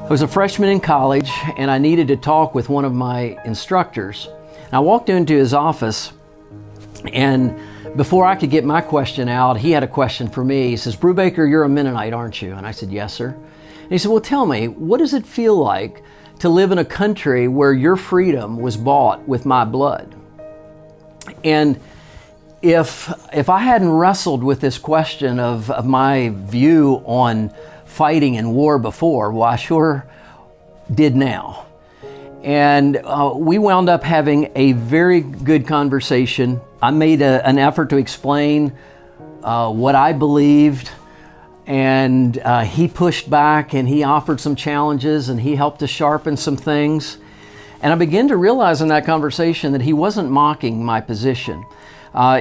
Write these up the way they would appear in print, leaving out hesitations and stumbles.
I was a freshman in college and I needed to talk with one of my instructors. And I walked into his office, and before I could get my question out, he had a question for me. He says, "Brubaker, you're a Mennonite, aren't you?" And I said, "Yes, sir." And he said, "Well, tell me, what does it feel like to live in a country where your freedom was bought with my blood?" And if I hadn't wrestled with this question of my view on fighting and war before, well, I sure did now. And we wound up having a very good conversation. I made an effort to explain what I believed, and he pushed back and he offered some challenges and he helped to sharpen some things. And I began to realize in that conversation that he wasn't mocking my position.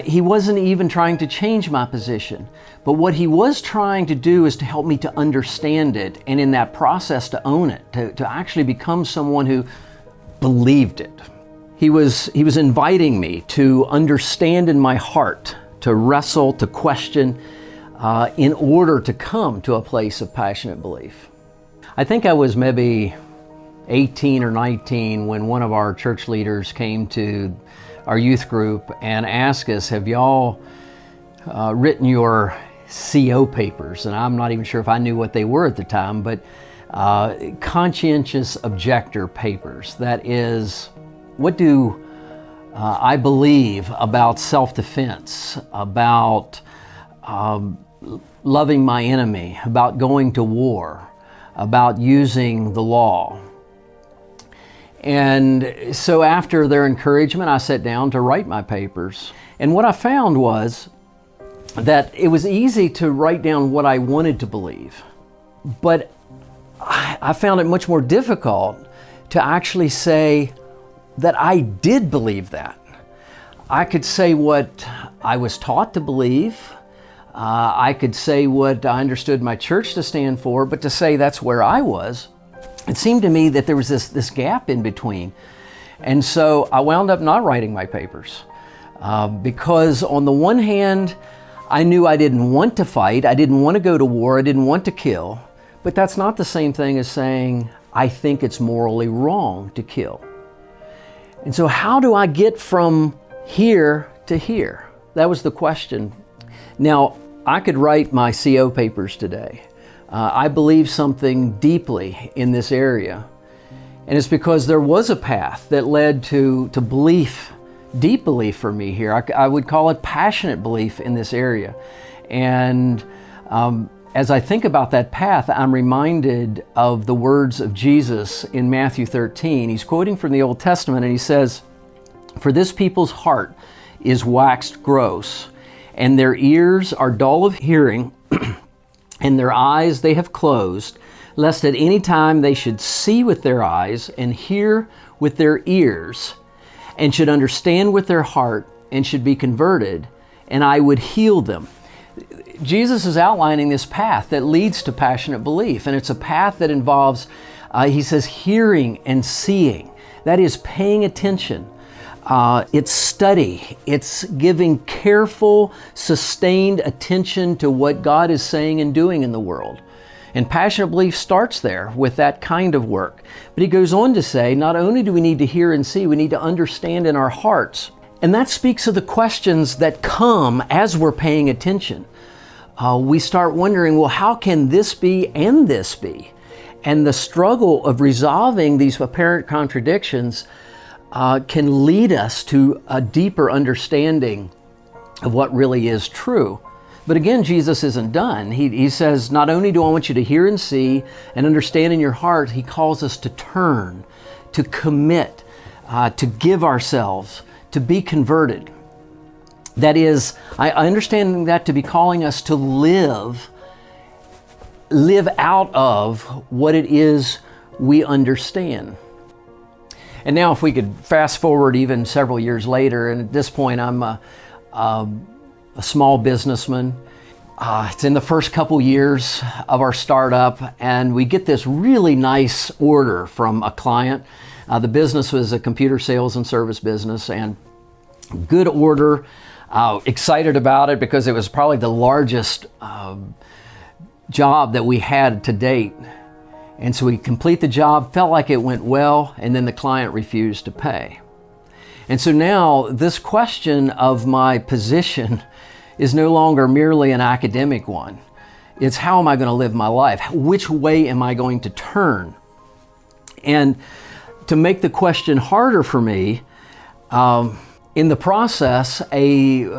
He wasn't even trying to change my position. But what he was trying to do is to help me to understand it, and in that process to own it, to actually become someone who believed it. He was inviting me to understand in my heart, to wrestle, to question, in order to come to a place of passionate belief. I think I was maybe 18 or 19 when one of our church leaders came to our youth group and asked us, "Have y'all written your CO papers?" And I'm not even sure if I knew what they were at the time, but conscientious objector papers. That is, what do I believe about self-defense, about loving my enemy, about going to war, about using the law. And so after their encouragement, I sat down to write my papers. And what I found was that it was easy to write down what I wanted to believe, but I found it much more difficult to actually say that I did believe that. I could say what I was taught to believe. I could say what I understood my church to stand for, but to say that's where I was, it seemed to me that there was this gap in between. And so I wound up not writing my papers because on the one hand, I knew I didn't want to fight, I didn't want to go to war, I didn't want to kill, but that's not the same thing as saying I think it's morally wrong to kill. And so how do I get from here to here? That was the question. Now, I could write my CO papers today. I believe something deeply in this area. And it's because there was a path that led to belief, deep belief for me here. I would call it passionate belief in this area. And as I think about that path, I'm reminded of the words of Jesus in Matthew 13. He's quoting from the Old Testament and he says, "For this people's heart is waxed gross, and their ears are dull of hearing, and their eyes they have closed, lest at any time they should see with their eyes and hear with their ears, and should understand with their heart and should be converted, and I would heal them." Jesus is outlining this path that leads to passionate belief, and it's a path that involves, he says, hearing and seeing. That is paying attention. It's study. It's giving careful, sustained attention to what God is saying and doing in the world. And passionate belief starts there with that kind of work. But he goes on to say, not only do we need to hear and see, we need to understand in our hearts. And that speaks of the questions that come as we're paying attention. We start wondering, well, how can this be and this be? And the struggle of resolving these apparent contradictions can lead us to a deeper understanding of what really is true. But again, Jesus isn't done. He says, not only do I want you to hear and see and understand in your heart, he calls us to turn, to commit, to give ourselves, to be converted. That is, I understand that to be calling us to live out of what it is we understand. And now if we could fast forward even several years later, and at this point I'm a small businessman. It's in the first couple years of our startup, and we get this really nice order from a client. The business was a computer sales and service business, and good order. Excited about it because it was probably the largest job that we had to date. And so we complete the job, felt like it went well, and then the client refused to pay. And so now this question of my position is no longer merely an academic one. It's how am I going to live my life? Which way am I going to turn? And to make the question harder for me, in the process,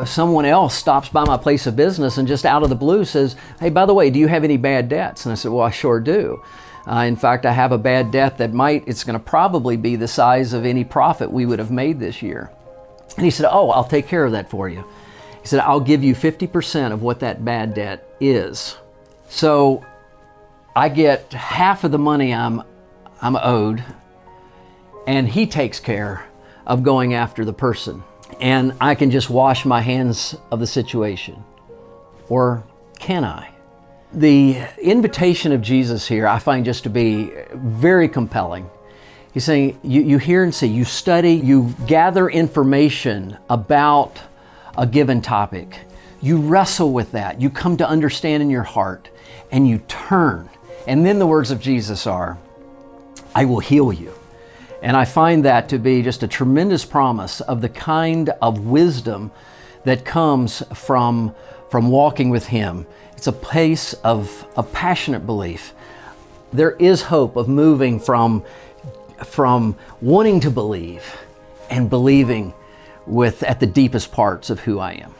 someone else stops by my place of business and just out of the blue says, hey, by the way, do you have any bad debts? And I said, well, I sure do. In fact, I have a bad debt that it's going to probably be the size of any profit we would have made this year. And he said, oh, I'll take care of that for you. He said, I'll give you 50% of what that bad debt is. So I get half of the money I'm owed, and he takes care of going after the person. And I can just wash my hands of the situation. Or can I? The invitation of Jesus here I find just to be very compelling. He's saying, you hear and see, you study, you gather information about a given topic. You wrestle with that. You come to understand in your heart, and you turn. And then the words of Jesus are, I will heal you. And I find that to be just a tremendous promise of the kind of wisdom that comes from walking with Him. It's a place of a passionate belief. There is hope of moving from wanting to believe and believing at the deepest parts of who I am.